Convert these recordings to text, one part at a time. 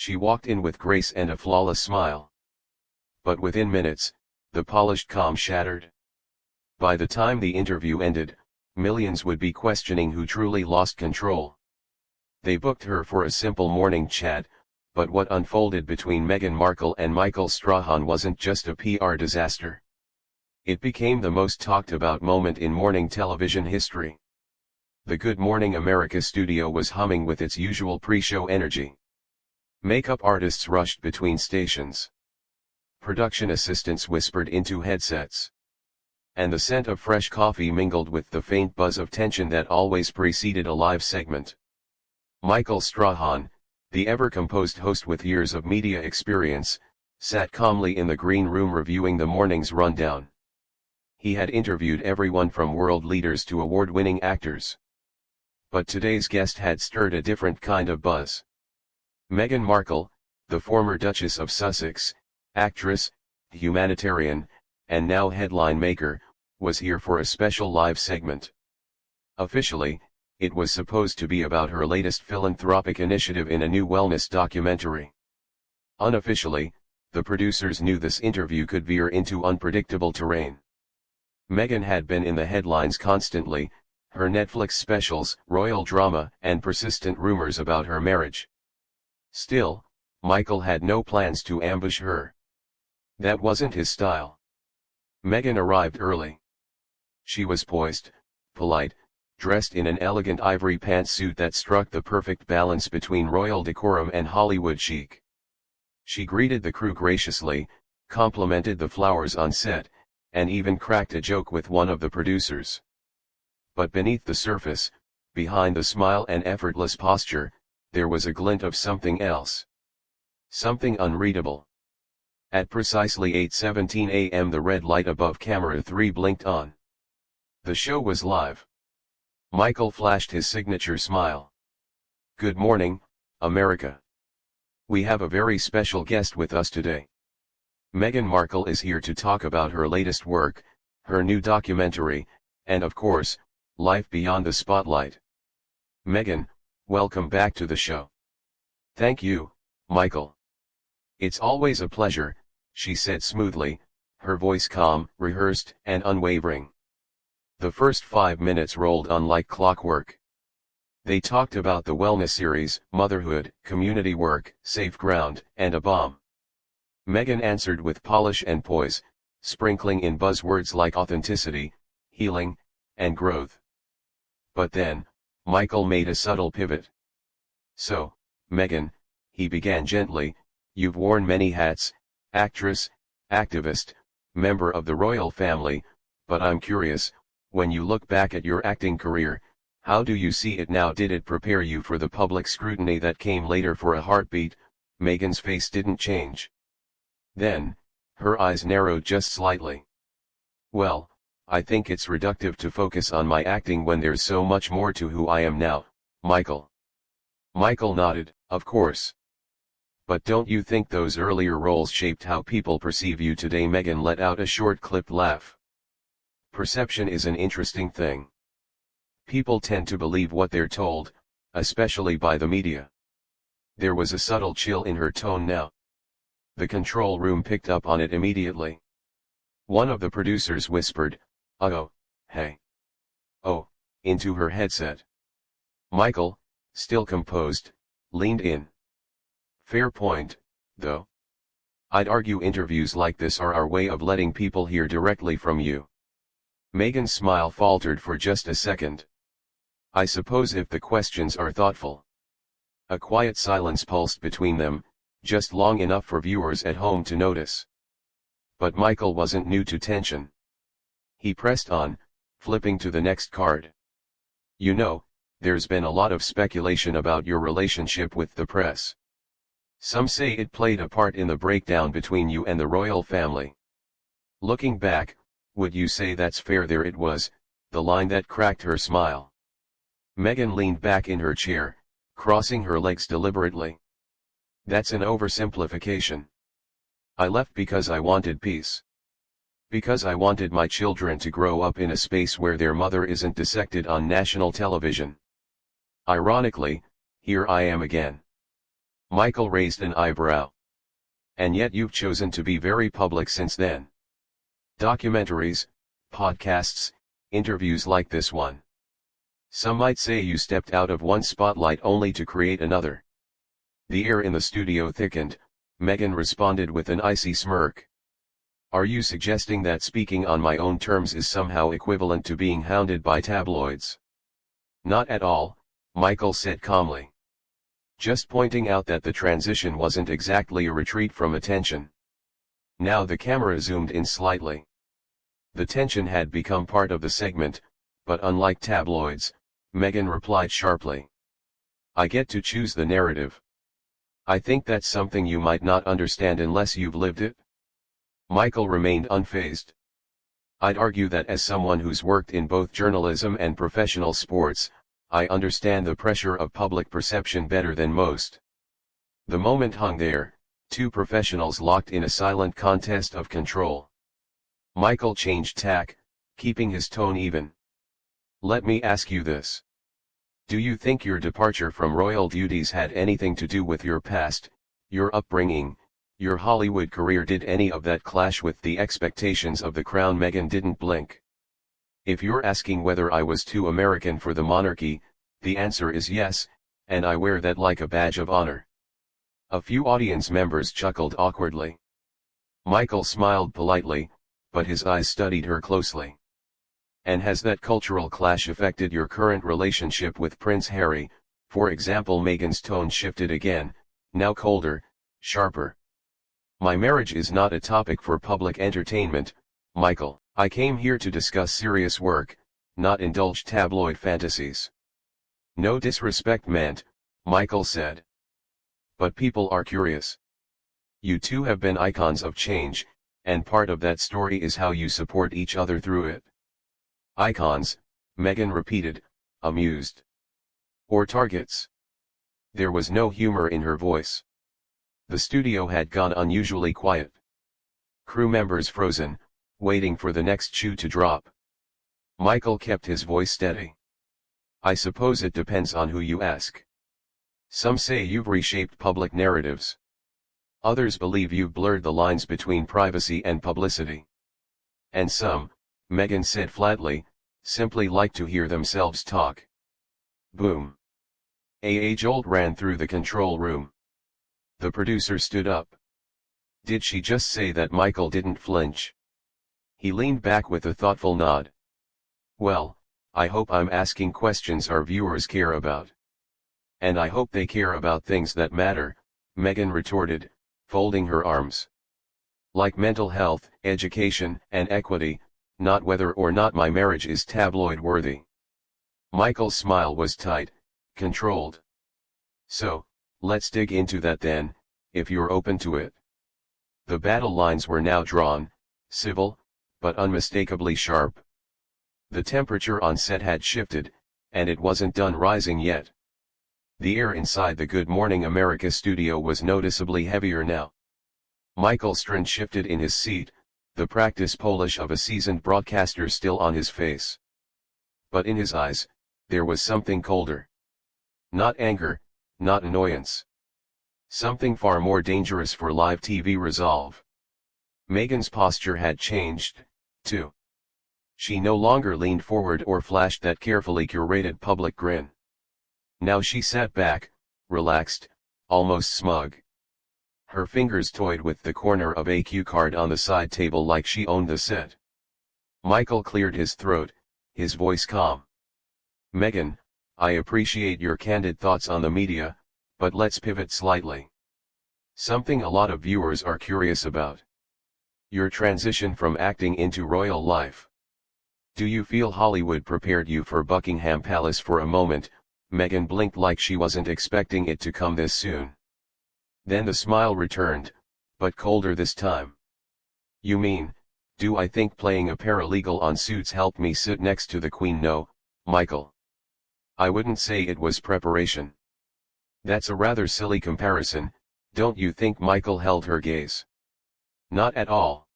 She walked in with grace and a flawless smile. But within minutes, the polished calm shattered. By the time the interview ended, millions would be questioning who truly lost control. They booked her for a simple morning chat, but what unfolded between Meghan Markle and Michael Strahan wasn't just a PR disaster. It became the most talked about moment in morning television history. The Good Morning America studio was humming with its usual pre-show energy. Makeup artists rushed between stations. Production assistants whispered into headsets. And the scent of fresh coffee mingled with the faint buzz of tension that always preceded a live segment. Michael Strahan, the ever-composed host with years of media experience, sat calmly in the green room reviewing the morning's rundown. He had interviewed everyone from world leaders to award-winning actors. But today's guest had stirred a different kind of buzz. Meghan Markle, the former Duchess of Sussex, actress, humanitarian, and now headline maker, was here for a special live segment. Officially, it was supposed to be about her latest philanthropic initiative in a new wellness documentary. Unofficially, the producers knew this interview could veer into unpredictable terrain. Meghan had been in the headlines constantly, her Netflix specials, royal drama, and persistent rumors about her marriage. Still, Michael had no plans to ambush her. That wasn't his style. Meghan arrived early. She was poised, polite, dressed in an elegant ivory pantsuit that struck the perfect balance between royal decorum and Hollywood chic. She greeted the crew graciously, complimented the flowers on set, and even cracked a joke with one of the producers. But beneath the surface, behind the smile and effortless posture, there was a glint of something else. Something unreadable. At precisely 8:17 a.m. the red light above camera 3 blinked on. The show was live. Michael flashed his signature smile. "Good morning, America. We have a very special guest with us today. Meghan Markle is here to talk about her latest work, her new documentary, and of course, life beyond the spotlight. Meghan, welcome back to the show." "Thank you, Michael. It's always a pleasure," she said smoothly, her voice calm, rehearsed, and unwavering. The first 5 minutes rolled on like clockwork. They talked about the wellness series, motherhood, community work, safe ground, and a bomb. Meghan answered with polish and poise, sprinkling in buzzwords like authenticity, healing, and growth. But then, Michael made a subtle pivot. "So, Meghan," he began gently, "you've worn many hats, actress, activist, member of the royal family, but I'm curious, when you look back at your acting career, how do you see it now? Did it prepare you for the public scrutiny that came later?" For a heartbeat, Meghan's face didn't change. Then, her eyes narrowed just slightly. "Well, I think it's reductive to focus on my acting when there's so much more to who I am now, Michael." Michael nodded, "Of course. But don't you think those earlier roles shaped how people perceive you today?" Meghan let out a short clipped laugh. "Perception is an interesting thing. People tend to believe what they're told, especially by the media." There was a subtle chill in her tone now. The control room picked up on it immediately. One of the producers whispered, "Oh, hey. Oh," into her headset. Michael, still composed, leaned in. "Fair point, though. I'd argue interviews like this are our way of letting people hear directly from you." Meghan's smile faltered for just a second. "I suppose if the questions are thoughtful." A quiet silence pulsed between them, just long enough for viewers at home to notice. But Michael wasn't new to tension. He pressed on, flipping to the next card. "You know, there's been a lot of speculation about your relationship with the press. Some say it played a part in the breakdown between you and the royal family. Looking back, would you say that's fair?" There it was, the line that cracked her smile. Meghan leaned back in her chair, crossing her legs deliberately. "That's an oversimplification. I left because I wanted peace. Because I wanted my children to grow up in a space where their mother isn't dissected on national television. Ironically, here I am again. Michael raised an eyebrow. And yet you've chosen to be very public since then. Documentaries, podcasts, interviews like this one. Some might say you stepped out of one spotlight only to create another. The air in the studio thickened. Meghan responded with an icy smirk. Are you suggesting that speaking on my own terms is somehow equivalent to being hounded by tabloids? Not at all, Michael said calmly. Just pointing out that the transition wasn't exactly a retreat from attention. Now the camera zoomed in slightly. The tension had become part of the segment, but unlike tabloids, Meghan replied sharply. I get to choose the narrative. I think that's something you might not understand unless you've lived it. Michael remained unfazed. I'd argue that as someone who's worked in both journalism and professional sports, I understand the pressure of public perception better than most. The moment hung there, two professionals locked in a silent contest of control. Michael changed tack, keeping his tone even. Let me ask you this. Do you think your departure from royal duties had anything to do with your past, your upbringing, your Hollywood career? Did any of that clash with the expectations of the crown? Meghan didn't blink. If you're asking whether I was too American for the monarchy, the answer is yes, and I wear that like a badge of honor. A few audience members chuckled awkwardly. Michael smiled politely, but his eyes studied her closely. And has that cultural clash affected your current relationship with Prince Harry? For example? Meghan's tone shifted again, now colder, sharper. My marriage is not a topic for public entertainment, Michael. I came here to discuss serious work, not indulge tabloid fantasies. No disrespect meant, Michael said. But people are curious. You two have been icons of change, and part of that story is how you support each other through it. Icons, Meghan repeated, amused. Or targets. There was no humor in her voice. The studio had gone unusually quiet. Crew members frozen, waiting for the next shoe to drop. Michael kept his voice steady. I suppose it depends on who you ask. Some say you've reshaped public narratives. Others believe you've blurred the lines between privacy and publicity. And some, Meghan said flatly, simply like to hear themselves talk. Boom. A jolt ran through the control room. The producer stood up. Did she just say that? Michael didn't flinch. He leaned back with a thoughtful nod. Well, I hope I'm asking questions our viewers care about. And I hope they care about things that matter, Meghan retorted, folding her arms. Like mental health, education, and equity, not whether or not my marriage is tabloid-worthy. Michael's smile was tight, controlled. So, let's dig into that then, if you're open to it. The battle lines were now drawn, civil, but unmistakably sharp. The temperature on set had shifted, and it wasn't done rising yet. The air inside the Good Morning America studio was noticeably heavier now. Michael Strahan shifted in his seat, the practice polish of a seasoned broadcaster still on his face. But in his eyes, there was something colder. Not anger, not annoyance. Something far more dangerous for live TV: resolve. Meghan's posture had changed, too. She no longer leaned forward or flashed that carefully curated public grin. Now she sat back, relaxed, almost smug. Her fingers toyed with the corner of a cue card on the side table like she owned the set. Michael cleared his throat, his voice calm. Meghan, I appreciate your candid thoughts on the media, but let's pivot slightly. Something a lot of viewers are curious about. Your transition from acting into royal life. Do you feel Hollywood prepared you for Buckingham Palace? For a moment, Meghan blinked like she wasn't expecting it to come this soon. Then the smile returned, but colder this time. You mean, do I think playing a paralegal on Suits helped me sit next to the Queen? No, Michael. I wouldn't say it was preparation. That's a rather silly comparison, don't you think? Michael held her gaze. Not at all.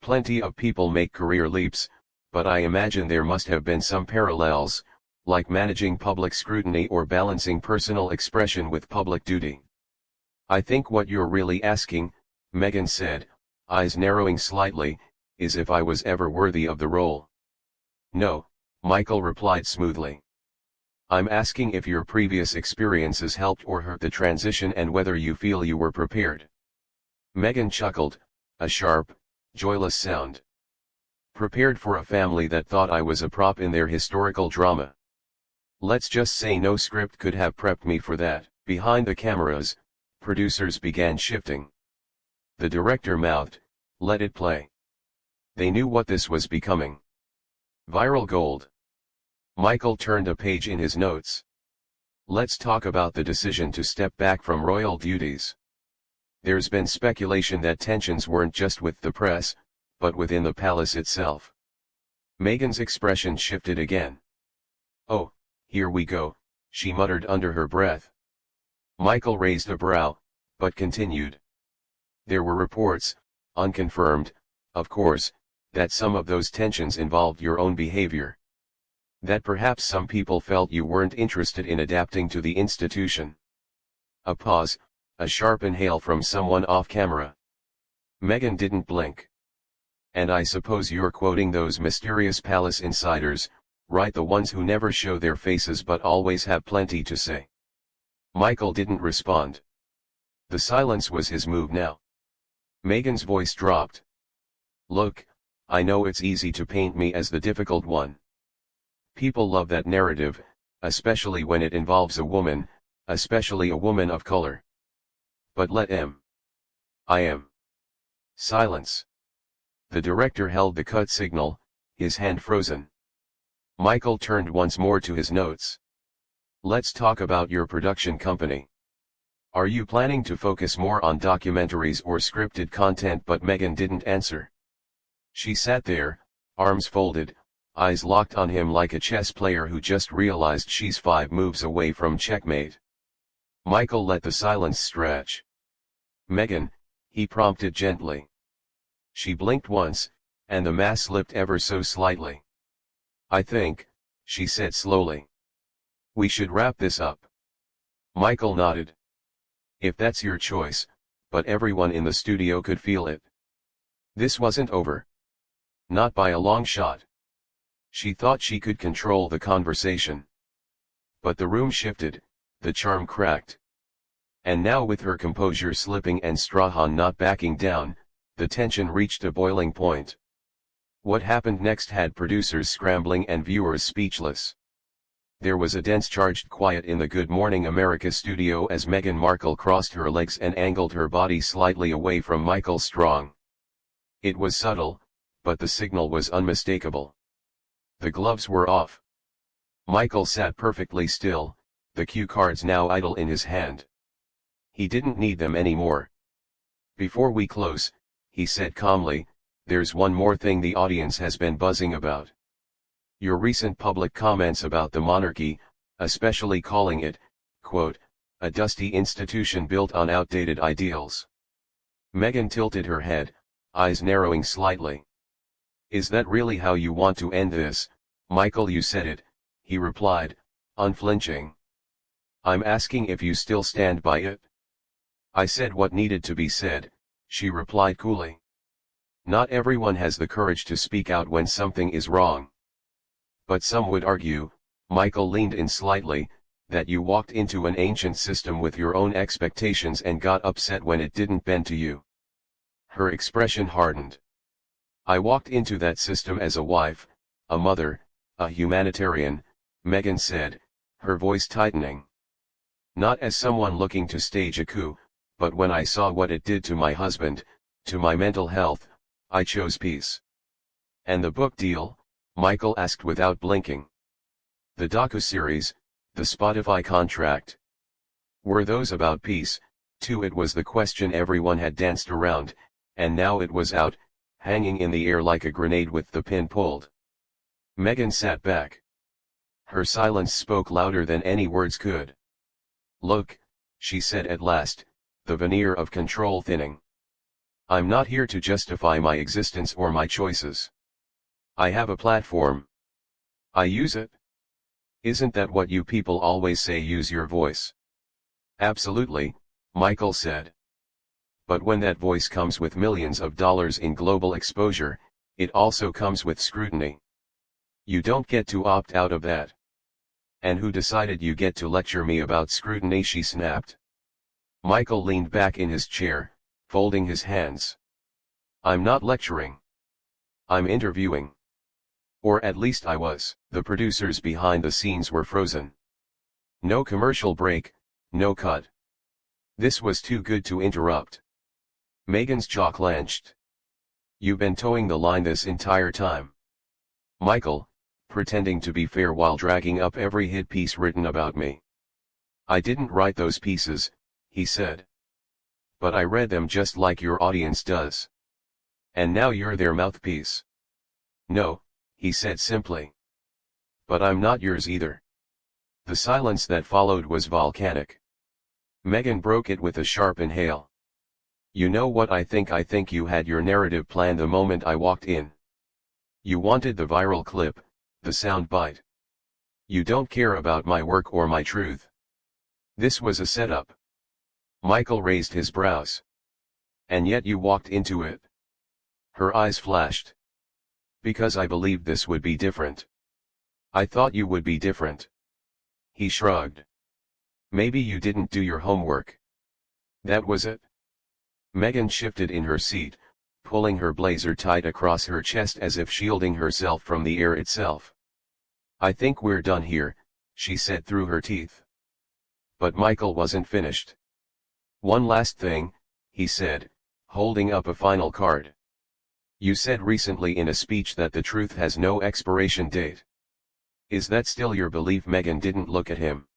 Plenty of people make career leaps, but I imagine there must have been some parallels, like managing public scrutiny or balancing personal expression with public duty. I think what you're really asking, Meghan said, eyes narrowing slightly, is if I was ever worthy of the role. No, Michael replied smoothly. I'm asking if your previous experiences helped or hurt the transition and whether you feel you were prepared. Meghan chuckled, a sharp, joyless sound. Prepared for a family that thought I was a prop in their historical drama. Let's just say no script could have prepped me for that. Behind the cameras, producers began shifting. The director mouthed, "Let it play." They knew what this was becoming. Viral gold. Michael turned a page in his notes. Let's talk about the decision to step back from royal duties. There's been speculation that tensions weren't just with the press, but within the palace itself. Meghan's expression shifted again. "Oh, here we go," she muttered under her breath. Michael raised a brow, but continued. There were reports, unconfirmed, of course, that some of those tensions involved your own behavior. That perhaps some people felt you weren't interested in adapting to the institution. A pause, a sharp inhale from someone off camera. Meghan didn't blink. And I suppose you're quoting those mysterious palace insiders, right? The ones who never show their faces but always have plenty to say. Michael didn't respond. The silence was his move now. Meghan's voice dropped. Look, I know it's easy to paint me as the difficult one. People love that narrative, especially when it involves a woman, especially a woman of color. But I am. Silence. The director held the cut signal, his hand frozen. Michael turned once more to his notes. Let's talk about your production company. Are you planning to focus more on documentaries or scripted content? But Meghan didn't answer. She sat there, arms folded, eyes locked on him like a chess player who just realized she's 5 moves away from checkmate. Michael let the silence stretch. Meghan, he prompted gently. She blinked once, and the mask slipped ever so slightly. I think, she said slowly, we should wrap this up. Michael nodded. If that's your choice, but everyone in the studio could feel it. This wasn't over. Not by a long shot. She thought she could control the conversation. But the room shifted, the charm cracked. And now, with her composure slipping and Strahan not backing down, the tension reached a boiling point. What happened next had producers scrambling and viewers speechless. There was a dense charged quiet in the Good Morning America studio as Meghan Markle crossed her legs and angled her body slightly away from Michael Strahan. It was subtle, but the signal was unmistakable. The gloves were off. Michael sat perfectly still, the cue cards now idle in his hand. He didn't need them anymore. Before we close, he said calmly, there's one more thing the audience has been buzzing about. Your recent public comments about the monarchy, especially calling it, quote, a dusty institution built on outdated ideals. Meghan tilted her head, eyes narrowing slightly. Is that really how you want to end this, Michael? You said it, he replied, unflinching. I'm asking if you still stand by it. I said what needed to be said, she replied coolly. Not everyone has the courage to speak out when something is wrong. But some would argue, Michael leaned in slightly, that you walked into an ancient system with your own expectations and got upset when it didn't bend to you. Her expression hardened. I walked into that system as a wife, a mother, a humanitarian, Meghan said, her voice tightening. Not as someone looking to stage a coup, but when I saw what it did to my husband, to my mental health, I chose peace. And the book deal? Michael asked without blinking. The docuseries, the Spotify contract. Were those about peace, too? It was the question everyone had danced around, and now it was out, hanging in the air like a grenade with the pin pulled. Meghan sat back. Her silence spoke louder than any words could. Look, she said at last, the veneer of control thinning. I'm not here to justify my existence or my choices. I have a platform. I use it. Isn't that what you people always say? Use your voice. Absolutely, Michael said. But when that voice comes with millions of dollars in global exposure, it also comes with scrutiny. You don't get to opt out of that. And who decided you get to lecture me about scrutiny? She snapped. Michael leaned back in his chair, folding his hands. I'm not lecturing. I'm interviewing. Or at least I was. The producers behind the scenes were frozen. No commercial break, no cut. This was too good to interrupt. Meghan's jaw clenched. You've been towing the line this entire time. Michael, pretending to be fair while dragging up every hit piece written about me. I didn't write those pieces, he said. But I read them just like your audience does. And now you're their mouthpiece. No, he said simply. But I'm not yours either. The silence that followed was volcanic. Meghan broke it with a sharp inhale. You know what I think? I think you had your narrative planned the moment I walked in. You wanted the viral clip, the sound bite. You don't care about my work or my truth. This was a setup. Michael raised his brows. And yet you walked into it. Her eyes flashed. Because I believed this would be different. I thought you would be different. He shrugged. Maybe you didn't do your homework. That was it. Meghan shifted in her seat, pulling her blazer tight across her chest as if shielding herself from the air itself. I think we're done here, she said through her teeth. But Michael wasn't finished. One last thing, he said, holding up a final card. You said recently in a speech that the truth has no expiration date. Is that still your belief? Meghan didn't look at him.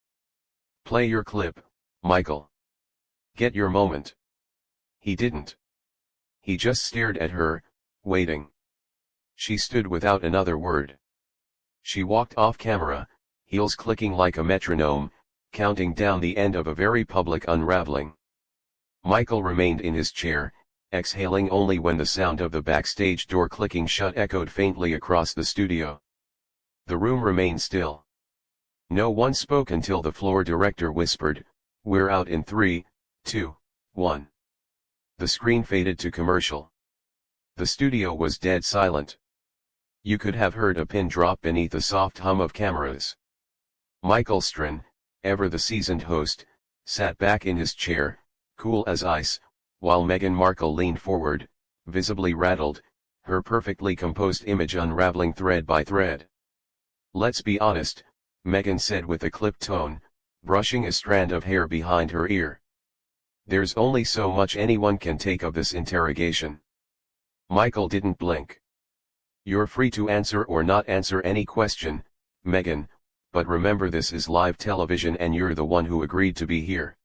Play your clip, Michael. Get your moment. He didn't. He just stared at her, waiting. She stood without another word. She walked off camera, heels clicking like a metronome, counting down the end of a very public unraveling. Michael remained in his chair, exhaling only when the sound of the backstage door clicking shut echoed faintly across the studio. The room remained still. No one spoke until the floor director whispered, "We're out in 3, 2, 1. The screen faded to commercial. The studio was dead silent. You could have heard a pin drop beneath the soft hum of cameras. Michael Strahan, ever the seasoned host, sat back in his chair, cool as ice, while Meghan Markle leaned forward, visibly rattled, her perfectly composed image unraveling thread by thread. Let's be honest, Meghan said with a clipped tone, brushing a strand of hair behind her ear. There's only so much anyone can take of this interrogation. Michael didn't blink. You're free to answer or not answer any question, Meghan, but remember this is live television and you're the one who agreed to be here.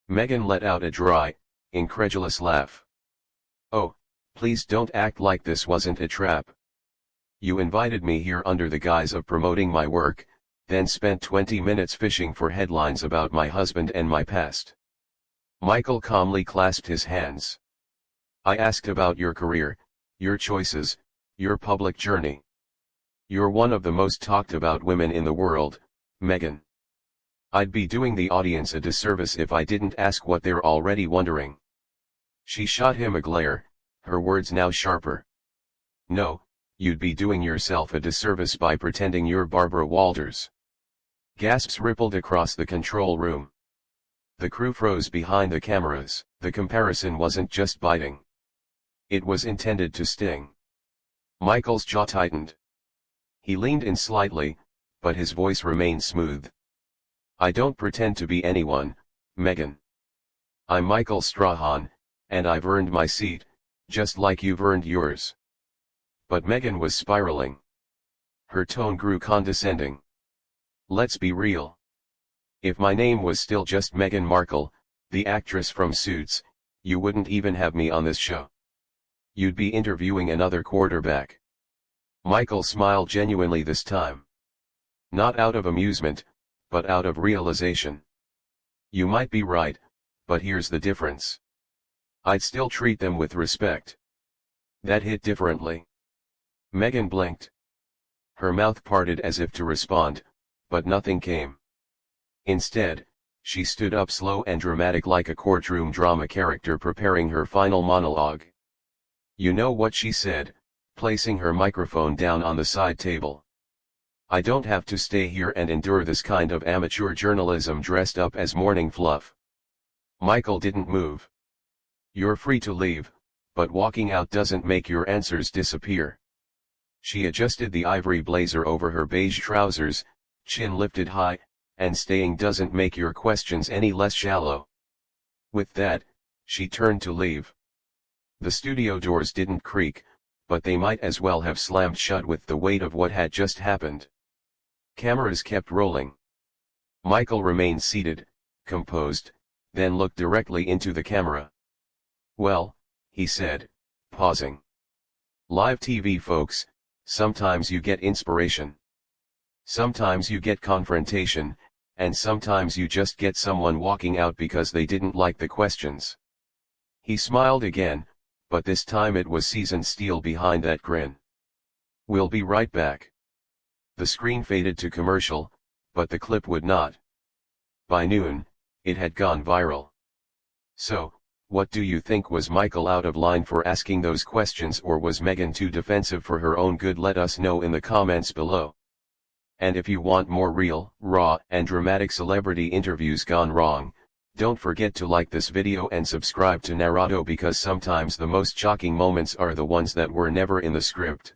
Meghan let out a dry, incredulous laugh. Oh, please don't act like this wasn't a trap. You invited me here under the guise of promoting my work, then spent 20 minutes fishing for headlines about my husband and my past. Michael calmly clasped his hands. I asked about your career, your choices, your public journey. You're one of the most talked about women in the world, Meghan. I'd be doing the audience a disservice if I didn't ask what they're already wondering. She shot him a glare, her words now sharper. No, you'd be doing yourself a disservice by pretending you're Barbara Walters. Gasps rippled across the control room. The crew froze behind the cameras. The comparison wasn't just biting. It was intended to sting. Michael's jaw tightened. He leaned in slightly, but his voice remained smooth. I don't pretend to be anyone, Meghan. I'm Michael Strahan, and I've earned my seat, just like you've earned yours. But Meghan was spiraling. Her tone grew condescending. Let's be real. If my name was still just Meghan Markle, the actress from Suits, you wouldn't even have me on this show. You'd be interviewing another quarterback. Michael smiled genuinely this time. Not out of amusement, but out of realization. You might be right, but here's the difference. I'd still treat them with respect. That hit differently. Meghan blinked. Her mouth parted as if to respond, but nothing came. Instead, She stood up slow and dramatic like a courtroom drama character preparing her final monologue. You know what she said, placing her microphone down on the side table. I don't have to stay here and endure this kind of amateur journalism dressed up as morning fluff. Michael didn't move. You're free to leave, but walking out doesn't make your answers disappear. She adjusted the ivory blazer over her beige trousers, chin lifted high, and staying doesn't make your questions any less shallow. With that, she turned to leave. The studio doors didn't creak, but they might as well have slammed shut with the weight of what had just happened. Cameras kept rolling. Michael remained seated, composed, then looked directly into the camera. Well, he said, pausing. Live TV folks, sometimes you get inspiration. Sometimes you get confrontation, and sometimes you just get someone walking out because they didn't like the questions. He smiled again, but this time it was seasoned steel behind that grin. We'll be right back. The screen faded to commercial, but the clip would not. By noon, it had gone viral. So, what do you think? Was Michael out of line for asking those questions, or was Meghan too defensive for her own good? Let us know in the comments below. And if you want more real, raw, and dramatic celebrity interviews gone wrong, don't forget to like this video and subscribe to Narado, because sometimes the most shocking moments are the ones that were never in the script.